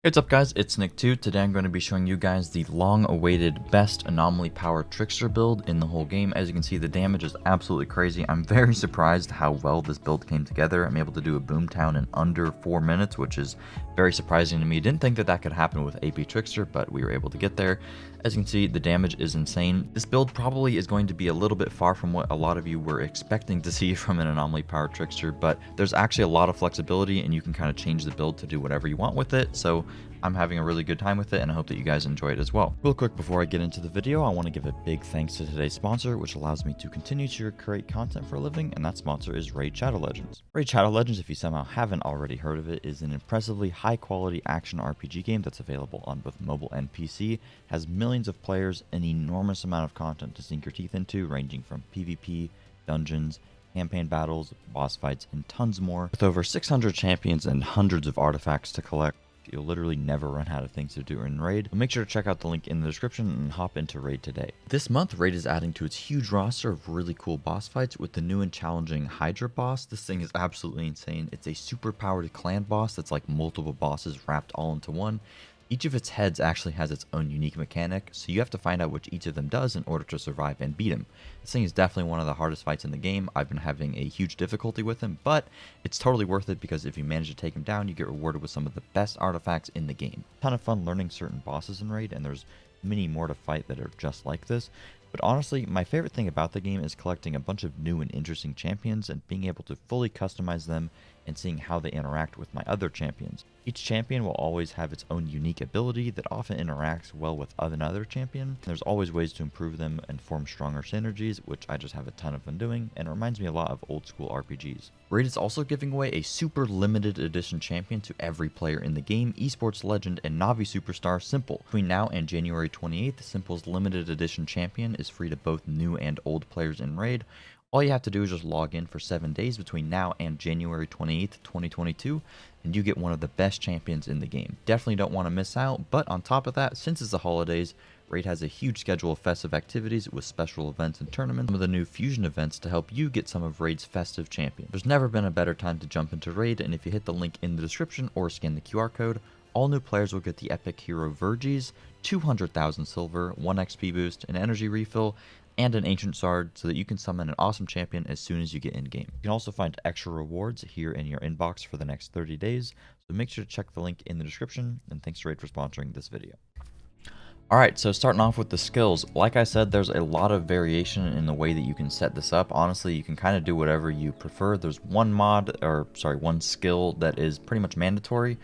Hey, what's up guys, it's Nick2. Today I'm going to be showing you guys the long-awaited best anomaly power Trickster build in the whole game. As you can see, the damage is absolutely crazy. I'm very surprised how well this build came together. I'm able to do a Boomtown in under 4 minutes, which is very surprising to me. Didn't think that that could happen with AP Trickster, but we were able to get there. As you can see, the damage is insane. This build probably is going to be a little bit far from what a lot of you were expecting to see from an anomaly power Trickster, but there's actually a lot of flexibility and you can kind of change the build to do whatever you want with it. So I'm having a really good time with it and I hope that you guys enjoy it as well. Real quick before I get into the video, I want to give a big thanks to today's sponsor, which allows me to continue to create content for a living, and that sponsor is Raid Shadow Legends. Raid Shadow Legends, if you somehow haven't already heard of it, is an impressively high quality action RPG game that's available on both mobile and PC, has millions of players, an enormous amount of content to sink your teeth into, ranging from PvP, dungeons, campaign battles, boss fights, and tons more. With over 600 champions and hundreds of artifacts to collect, you'll literally never run out of things to do in Raid. But make sure to check out the link in the description and hop into Raid today. This month, Raid is adding to its huge roster of really cool boss fights with the new and challenging Hydra boss. This thing is absolutely insane. It's a super powered clan boss that's like multiple bosses wrapped all into one. Each of its heads actually has its own unique mechanic, so you have to find out which each of them does in order to survive and beat him. This thing is definitely one of the hardest fights in the game. I've been having a huge difficulty with him, but it's totally worth it because if you manage to take him down, you get rewarded with some of the best artifacts in the game. Ton of fun learning certain bosses in Raid, and there's many more to fight that are just like this. But honestly, my favorite thing about the game is collecting a bunch of new and interesting champions and being able to fully customize them and seeing how they interact with my other champions. Each champion will always have its own unique ability that often interacts well with another champion. There's always ways to improve them and form stronger synergies, which I just have a ton of fun doing, and it reminds me a lot of old school RPGs. Raid is also giving away a super limited edition champion to every player in the game, esports legend and Navi superstar Simple. Between now and January 28th, Simple's limited edition champion is free to both new and old players in Raid. All you have to do is just log in for 7 days between now and January 28th, 2022, and you get one of the best champions in the game. Definitely don't want to miss out, but on top of that, since it's the holidays, Raid has a huge schedule of festive activities with special events and tournaments, some of the new fusion events to help you get some of Raid's festive champions. There's never been a better time to jump into Raid, and if you hit the link in the description or scan the QR code, all new players will get the epic hero Verges, 200,000 silver, 1 XP boost, an energy refill, and an ancient shard so that you can summon an awesome champion as soon as you get in game. You can also find extra rewards here in your inbox for the next 30 days, so make sure to check the link in the description, and thanks to Raid for sponsoring this video. Alright, so starting off with the skills, like I said, there's a lot of variation in the way that you can set this up. Honestly, you can kind of do whatever you prefer. There's one skill that is pretty much mandatory,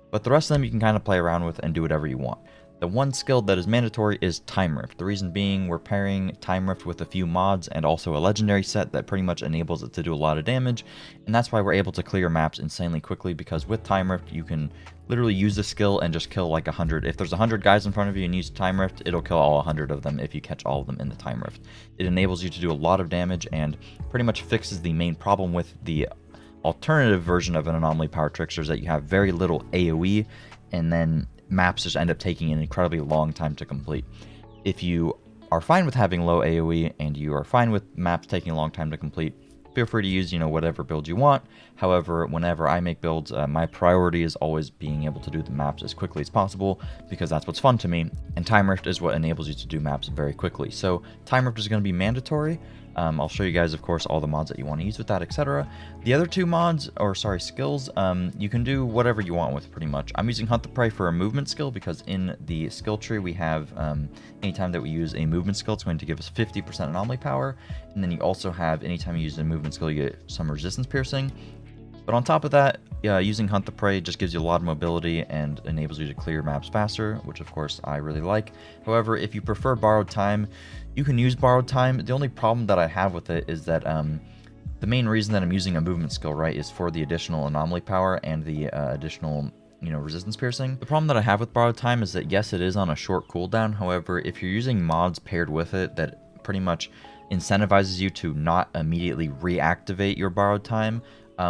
but the rest of them you can kind of play around with and do whatever you want. The one skill that is mandatory is Time Rift. The reason being, we're pairing Time Rift with a few mods and also a legendary set that pretty much enables it to do a lot of damage, and that's why we're able to clear maps insanely quickly, because with Time Rift you can literally use the skill and just kill like 100. If there's 100 guys in front of you and use Time Rift, it'll kill all 100 of them if you catch all of them in the Time Rift. It enables you to do a lot of damage and pretty much fixes the main problem with the alternative version of an anomaly power Trickster, is that you have very little AoE, and then maps just end up taking an incredibly long time to complete. If you are fine with having low AoE and you are fine with maps taking a long time to complete, feel free to use, whatever build you want. However, whenever I make builds, my priority is always being able to do the maps as quickly as possible, because that's what's fun to me, and Time Rift is what enables you to do maps very quickly. So Time Rift is going to be mandatory. I'll show you guys, of course, all the mods that you want to use with that, etc. The other two skills, you can do whatever you want with, pretty much. I'm using Hunt the Prey for a movement skill, because in the skill tree we have, anytime that we use a movement skill, it's going to give us 50% anomaly power, and then you also have, anytime you use a movement skill, you get some resistance piercing. But on top of that, using Hunt the Prey just gives you a lot of mobility and enables you to clear maps faster, which of course I really like. However, if you prefer Borrowed Time, you can use Borrowed Time. The only problem that I have with it is that the main reason that I'm using a movement skill, right, is for the additional anomaly power and the additional resistance piercing. The problem that I have with Borrowed Time is that yes, it is on a short cooldown. However, if you're using mods paired with it that pretty much incentivizes you to not immediately reactivate your Borrowed Time,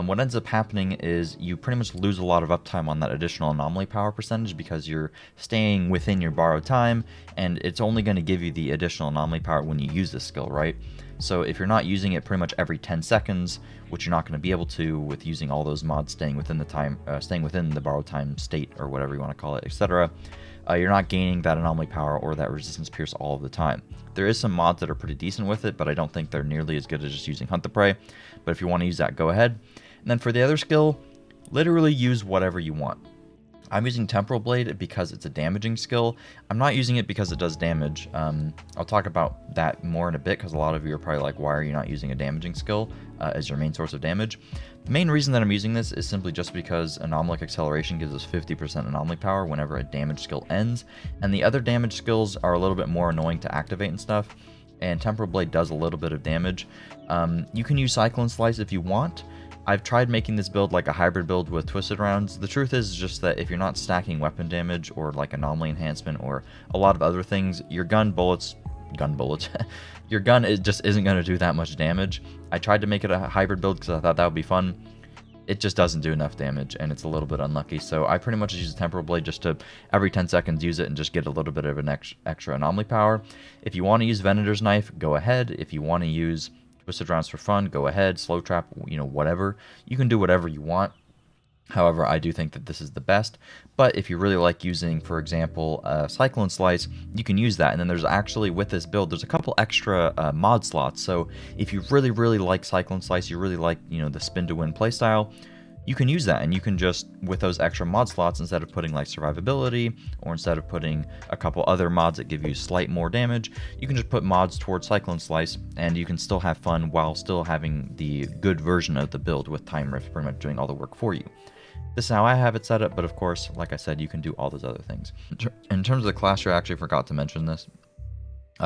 what ends up happening is you pretty much lose a lot of uptime on that additional anomaly power percentage, because you're staying within your Borrowed Time, and it's only going to give you the additional anomaly power when you use this skill, right? So if you're not using it pretty much every 10 seconds, which you're not going to be able to with using all those mods staying within the time, staying within the borrowed time state or whatever you want to call it, etc., you're not gaining that anomaly power or that resistance pierce all of the time. There is some mods that are pretty decent with it, but I don't think they're nearly as good as just using Hunt the Prey. But if you want to use that, go ahead. And then for the other skill, literally use whatever you want. I'm using Temporal Blade because it's a damaging skill. I'm not using it because it does damage. I'll talk about that more in a bit because a lot of you are probably like, why are you not using a damaging skill as your main source of damage? The main reason that I'm using this is simply just because Anomalic Acceleration gives us 50% anomaly power whenever a damage skill ends, and the other damage skills are a little bit more annoying to activate and stuff, and Temporal Blade does a little bit of damage. You can use Cyclone Slice if you want. I've tried making this build like a hybrid build with Twisted Rounds. The truth is just that if you're not stacking weapon damage or like anomaly enhancement or a lot of other things, your gun bullets, your gun just isn't going to do that much damage. I tried to make it a hybrid build because I thought that would be fun. It just doesn't do enough damage, and it's a little bit unlucky. So I pretty much use the Temporal Blade just to every 10 seconds use it and just get a little bit of an extra anomaly power. If you want to use Venator's Knife, go ahead. If you want to use Twisted Rounds for fun, go ahead. Slow Trap, whatever. You can do whatever you want. However, I do think that this is the best. But if you really like using, for example, Cyclone Slice, you can use that. And then there's actually, with this build, there's a couple extra mod slots. So if you really, really like Cyclone Slice, you really like, the spin to win playstyle, you can use that. And you can just, with those extra mod slots, instead of putting like survivability, or instead of putting a couple other mods that give you slight more damage, you can just put mods towards Cyclone Slice, and you can still have fun while still having the good version of the build with Time Rift pretty much doing all the work for you. This is how I have it set up, but of course, like I said, you can do all those other things. In terms of the class tree, I actually forgot to mention this.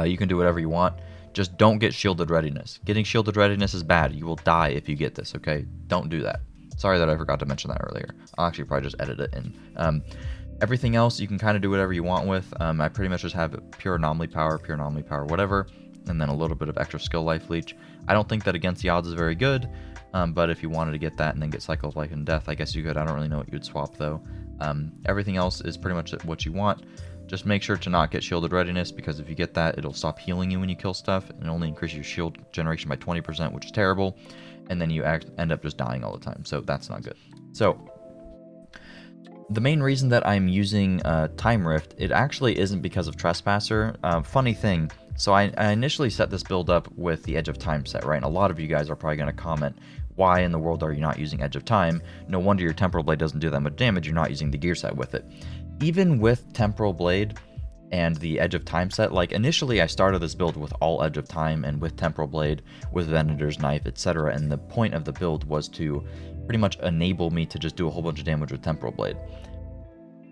You can do whatever you want. Just don't get Shielded Readiness. Getting Shielded Readiness is bad. You will die if you get this, okay? Don't do that. Sorry that I forgot to mention that earlier. I'll actually probably just edit it in. Everything else, you can kind of do whatever you want with. I pretty much just have pure anomaly power, whatever, and then a little bit of extra skill life leech. I don't think that against the odds is very good. But if you wanted to get that and then get Cycle of Life and Death, I guess you could. I don't really know what you'd swap, though. Everything else is pretty much what you want. Just make sure to not get Shielded Readiness, because if you get that, it'll stop healing you when you kill stuff, and only increase your shield generation by 20%, which is terrible. And then you end up just dying all the time, so that's not good. So the main reason that I'm using Time Rift, it actually isn't because of Trespasser. Funny thing, so I initially set this build up with the Edge of Time set, right? And a lot of you guys are probably going to comment, why in the world are you not using Edge of Time? No wonder your Temporal Blade doesn't do that much damage, you're not using the gear set with it. Even with Temporal Blade and the Edge of Time set, like initially I started this build with all Edge of Time and with Temporal Blade, with Venator's Knife, etc. And the point of the build was to pretty much enable me to just do a whole bunch of damage with Temporal Blade.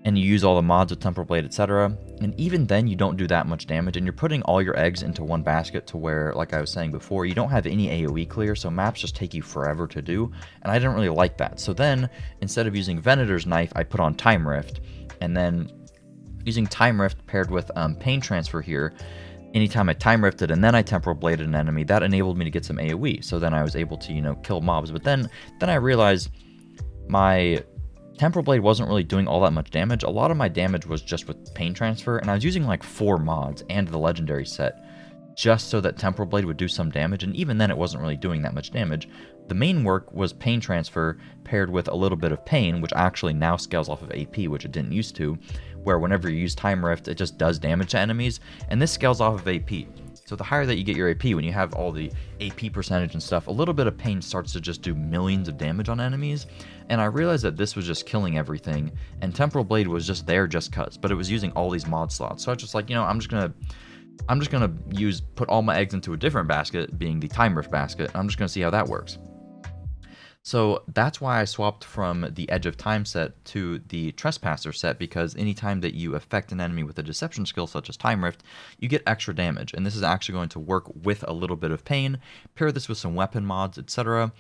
And you use all the mods with Temporal Blade, etc. And even then you don't do that much damage, and you're putting all your eggs into one basket to where, like I was saying before, you don't have any AoE clear, so maps just take you forever to do, and I didn't really like that. So then, instead of using Venator's Knife, I put on Time Rift, and then using Time Rift paired with Pain Transfer here, anytime I Time Rifted and then I Temporal Bladed an enemy, that enabled me to get some AoE, so then I was able to, kill mobs. But then I realized my Temporal Blade wasn't really doing all that much damage. A lot of my damage was just with Pain Transfer, and I was using like 4 mods and the Legendary set just so that Temporal Blade would do some damage, and even then it wasn't really doing that much damage. The main work was Pain Transfer paired with a little bit of Pain, which actually now scales off of AP, which it didn't used to, where whenever you use Time Rift, it just does damage to enemies, and this scales off of AP. So the higher that you get your AP, when you have all the AP percentage and stuff, a little bit of Pain starts to just do millions of damage on enemies, and I realized that this was just killing everything, and Temporal Blade was just there just cuz, but it was using all these mod slots. So I was just like, I'm just gonna put all my eggs into a different basket, being the Time Rift basket, and I'm just gonna see how that works. So that's why I swapped from the Edge of Time set to the Trespasser set, because anytime that you affect an enemy with a deception skill such as Time Rift, you get extra damage, and this is actually going to work with a little bit of Pain. Pair this with some weapon mods, etc.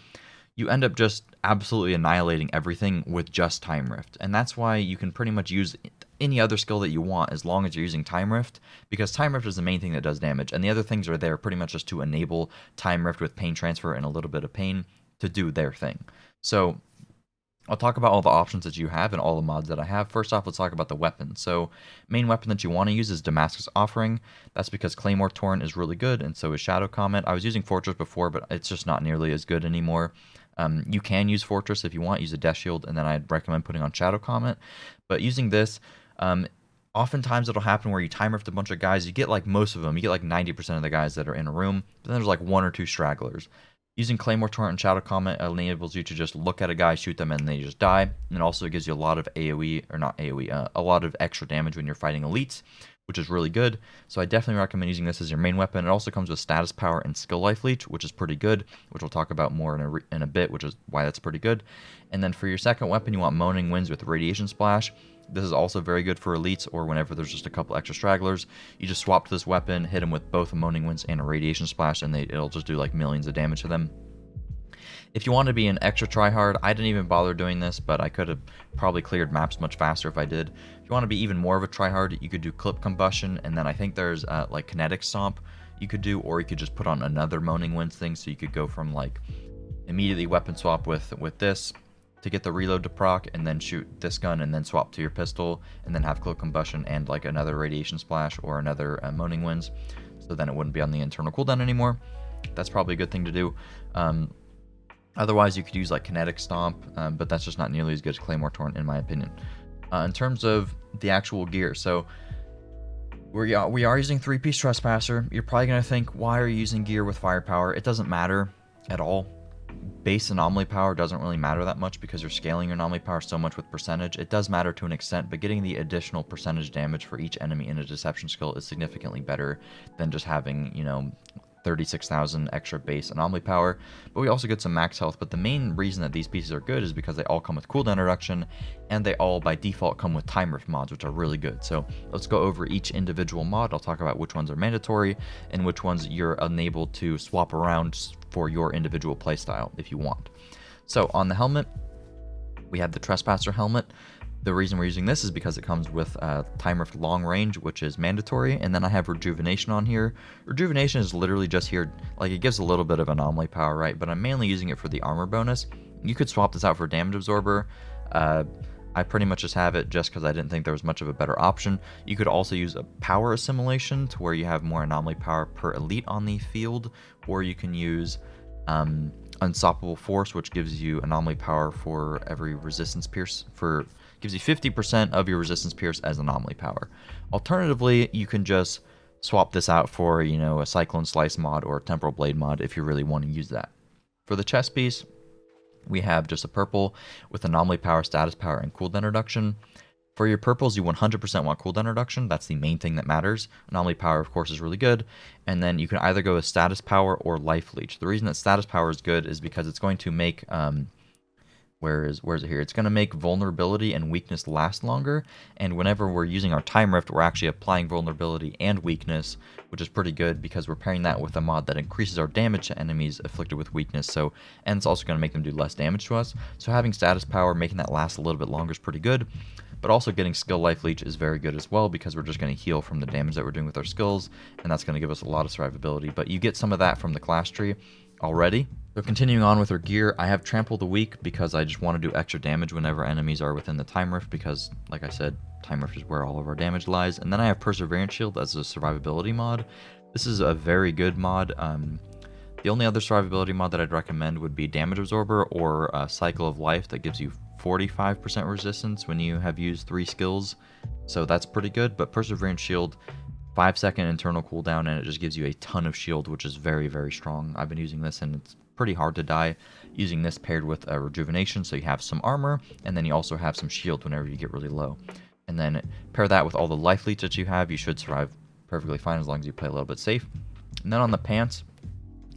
You end up just absolutely annihilating everything with just Time Rift, and that's why you can pretty much use any other skill that you want as long as you're using Time Rift, because Time Rift is the main thing that does damage, and the other things are there pretty much just to enable Time Rift with Pain Transfer and a little bit of Pain to do their thing. So I'll talk about all the options that you have and all the mods that I have. First off, let's talk about the weapon. So, main weapon that you want to use is Damascus Offering. That's because Claymore Torrent is really good, and so is Shadow Comet. I was using Fortress before, but it's just not nearly as good anymore. You can use Fortress if you want, use a Death Shield, and then I'd recommend putting on Shadow Comet. But using this, oftentimes it'll happen where you time rift a bunch of guys. You get like most of them. You get like 90% of the guys that are in a room. But then there's like one or two stragglers. Using Claymore Torrent and Shadow Comet enables you to just look at a guy, shoot them, and they just die. And also it gives you a lot of AoE, or not AoE, a lot of extra damage when you're fighting elites, which is really good. So I definitely recommend using this as your main weapon. It also comes with status power and skill life leech, which is pretty good, which we'll talk about more in a bit, which is why that's pretty good. And then for your second weapon, you want Moaning Winds with Radiation Splash. This is also very good for elites or whenever there's just a couple extra stragglers. You just swap to this weapon, hit them with both a Moaning Winds and a Radiation Splash, and it'll just do like millions of damage to them. If you want to be an extra tryhard, I didn't even bother doing this, but I could have probably cleared maps much faster if I did. If you want to be even more of a tryhard, you could do Clip Combustion, and then I think there's like Kinetic Stomp you could do, or you could just put on another Moaning Winds thing, so you could go from like immediately weapon swap with this to get the reload to proc, and then shoot this gun, and then swap to your pistol, and then have Clip Combustion and like another Radiation Splash or another Moaning Winds, so then it wouldn't be on the internal cooldown anymore. That's probably a good thing to do. Otherwise, you could use like Kinetic Stomp, but that's just not nearly as good as Claymore Torrent in my opinion. In terms of the actual gear, so we are using 3-piece Trespasser. You're probably going to think, why are you using gear with firepower? It doesn't matter at all. Base anomaly power doesn't really matter that much because you're scaling your anomaly power so much with percentage. It does matter to an extent, but getting the additional percentage damage for each enemy in a deception skill is significantly better than just having, 36,000 extra base anomaly power, but we also get some max health. But the main reason that these pieces are good is because they all come with cooldown reduction, and they all by default come with time rift mods, which are really good. So let's go over each individual mod. I'll talk about which ones are mandatory and which ones you're enabled to swap around for your individual playstyle if you want. So on the helmet, we have the Trespasser helmet. The reason we're using this is because it comes with Time Rift Long Range, which is mandatory, and then I have Rejuvenation on here. Rejuvenation is literally just here, like it gives a little bit of anomaly power, right? But I'm mainly using it for the armor bonus. You could swap this out for Damage Absorber. I pretty much just have it just because I didn't think there was much of a better option. You could also use a Power Assimilation to where you have more anomaly power per elite on the field, or you can use Unstoppable Force, which gives you anomaly power for every resistance pierce gives you 50% of your resistance pierce as anomaly power. Alternatively, you can just swap this out for, a Cyclone Slice mod or a Temporal Blade mod if you really want to use that. For the chest piece, we have just a purple with anomaly power, status power, and cooldown reduction. For your purples, you 100% want cooldown reduction. That's the main thing that matters. Anomaly power, of course, is really good. And then you can either go with status power or life leech. The reason that status power is good is because it's going to make where is it here? It's going to make vulnerability and weakness last longer, and whenever we're using our time rift, we're actually applying vulnerability and weakness, which is pretty good because we're pairing that with a mod that increases our damage to enemies afflicted with weakness, and it's also going to make them do less damage to us. So having status power, making that last a little bit longer is pretty good, but also getting skill life leech is very good as well because we're just going to heal from the damage that we're doing with our skills, and that's going to give us a lot of survivability, but you get some of that from the class tree already. So continuing on with our gear, I have Trample the Weak because I just want to do extra damage whenever enemies are within the time rift because, like I said, time rift is where all of our damage lies. And then I have Perseverance Shield as a survivability mod. This is a very good mod. The only other survivability mod that I'd recommend would be Damage Absorber or Cycle of Life that gives you 45% resistance when you have used 3 skills. So that's pretty good, but Perseverance Shield, 5-second internal cooldown, and it just gives you a ton of shield, which is very, very strong. I've been using this, and it's pretty hard to die using this paired with a Rejuvenation, so you have some armor, and then you also have some shield whenever you get really low. And then pair that with all the life leech that you have, you should survive perfectly fine as long as you play a little bit safe. And then on the pants,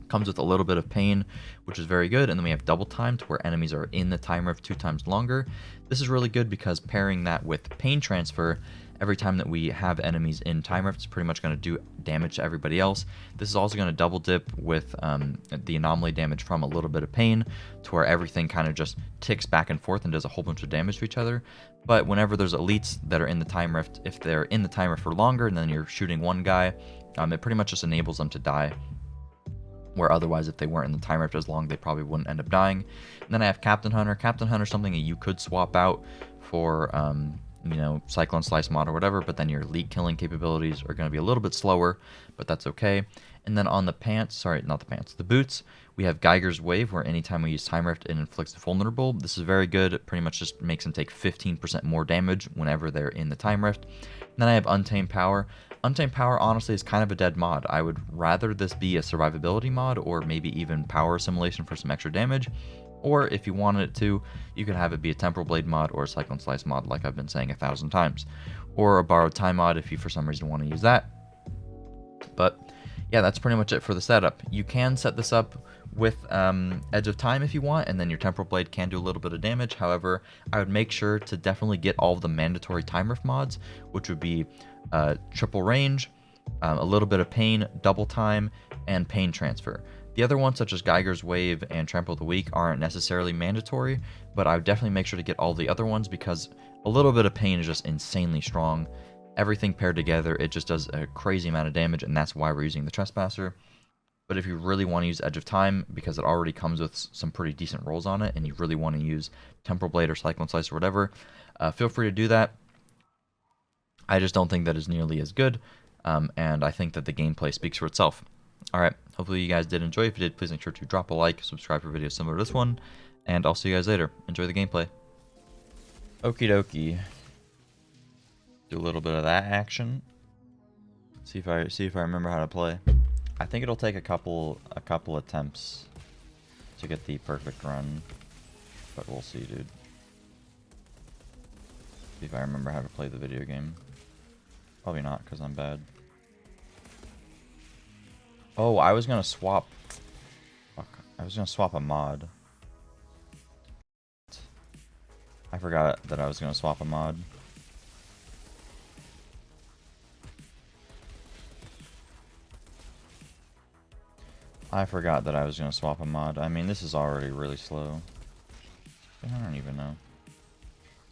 comes with a little bit of pain, which is very good, and then we have double time to where enemies are in the time rift 2 times longer. This is really good because pairing that with pain transfer, every time that we have enemies in time rift, it's pretty much going to do damage to everybody else. This is also going to double dip with the anomaly damage from a little bit of pain to where everything kind of just ticks back and forth and does a whole bunch of damage to each other. But whenever there's elites that are in the time rift, if they're in the time rift for longer and then you're shooting one guy, it pretty much just enables them to die where otherwise if they weren't in the time rift as long, they probably wouldn't end up dying. And then I have Captain Hunter. Captain Hunter is something that you could swap out for, you know, Cyclone Slice mod or whatever, but then your elite killing capabilities are going to be a little bit slower, but that's okay. And then on the pants, sorry, not the pants, the boots, we have Geiger's Wave, where anytime we use Time Rift, it inflicts vulnerable. This is very good. It pretty much just makes them take 15% more damage whenever they're in the Time Rift. And then I have Untamed Power. Untamed Power, honestly, is kind of a dead mod. I would rather this be a survivability mod, or maybe even power assimilation for some extra damage. Or if you wanted it to, you could have it be a Temporal Blade mod or a Cyclone Slice mod, like I've been saying 1,000 times. Or a Borrowed Time mod if you for some reason want to use that. But yeah, that's pretty much it for the setup. You can set this up with Edge of Time if you want, and then your Temporal Blade can do a little bit of damage. However, I would make sure to definitely get all of the mandatory Time Rift mods, which would be Triple Range, a little bit of Pain, Double Time, and Pain Transfer. The other ones, such as Geiger's Wave and Trample of the Weak, aren't necessarily mandatory, but I would definitely make sure to get all the other ones because a little bit of Pain is just insanely strong. Everything paired together, it just does a crazy amount of damage, and that's why we're using the Trespasser. But if you really want to use Edge of Time, because it already comes with some pretty decent rolls on it, and you really want to use Temporal Blade or Cyclone Slice or whatever, feel free to do that. I just don't think that is nearly as good, and I think that the gameplay speaks for itself. Alright, hopefully you guys did enjoy. If you did, please make sure to drop a like, subscribe for videos similar to this one, and I'll see you guys later. Enjoy the gameplay. Okie dokie. Do a little bit of that action. See if I remember how to play. I think it'll take a couple attempts to get the perfect run, but we'll see, dude. See if I remember how to play the video game. Probably not, because I'm bad. Oh, I was gonna swap. Fuck. I was gonna swap a mod. I forgot that I was gonna swap a mod. I forgot that I was gonna swap a mod. I mean, this is already really slow. I don't even know.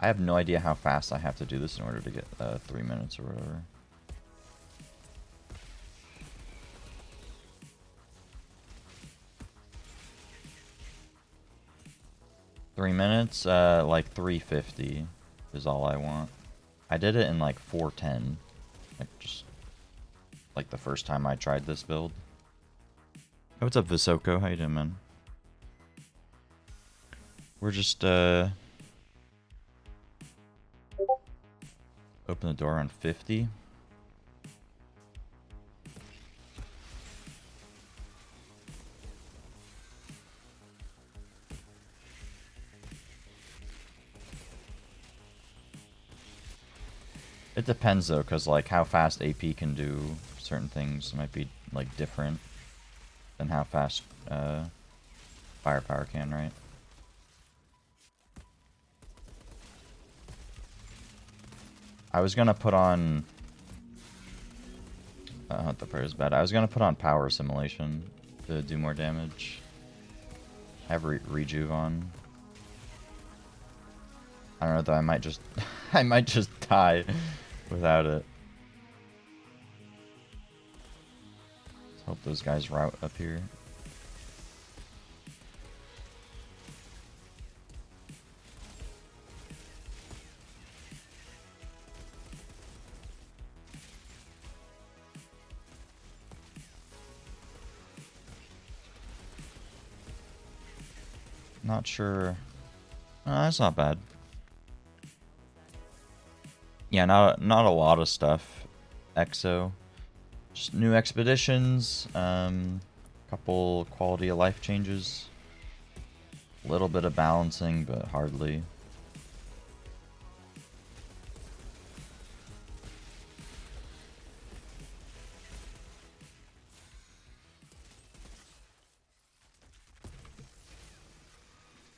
I have no idea how fast I have to do this in order to get 3 minutes or whatever. $3 minutes, like 350 is all I want. I did it in like 410, like just like the first time I tried this build. Hey, what's up, Visoko? How you doing, man? We're just open the door on 50. It depends though, because like how fast AP can do certain things might be like different than how fast firepower can, right? I was gonna put on the prayer is bad. I was gonna put on power assimilation to do more damage. I have rejuve on. I don't know though, I might just I might just die without it. Let's hope those guys route up here. Not sure. That's not bad. Yeah, not a lot of stuff. EXO. Just new expeditions. Couple quality of life changes. A little bit of balancing, but hardly.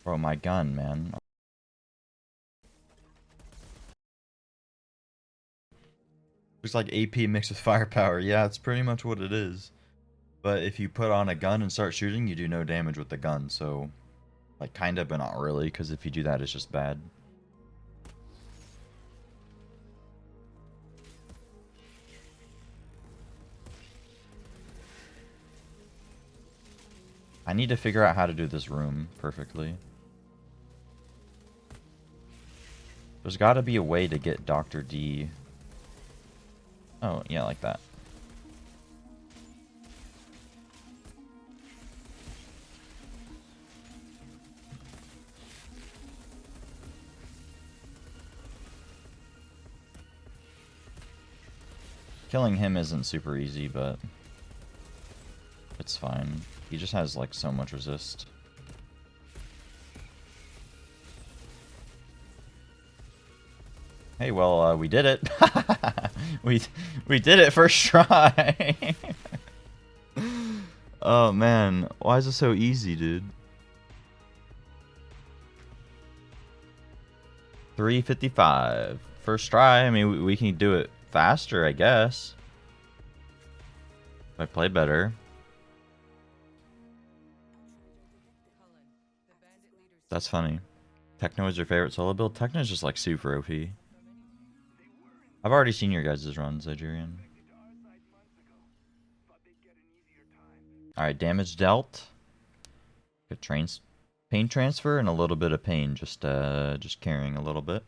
Bro, my gun, man. Looks like AP mixed with firepower. Yeah, it's pretty much what it is. But if you put on a gun and start shooting, you do no damage with the gun. So, like, kind of, but not really. Because if you do that, it's just bad. I need to figure out how to do this room perfectly. There's got to be a way to get Dr. D. Oh, yeah, like that. Killing him isn't super easy, but it's fine. He just has, like, so much resist. Hey, well, we did it. we did it first try. Oh, man. Why is it so easy, dude? 355. First try. I mean, we can do it faster, I guess. If I play better. That's funny. Techno is your favorite solo build? Techno is just like super OP. I've already seen your guys' runs, Nigerian. Alright, damage dealt. Good pain transfer and a little bit of pain, just carrying a little bit.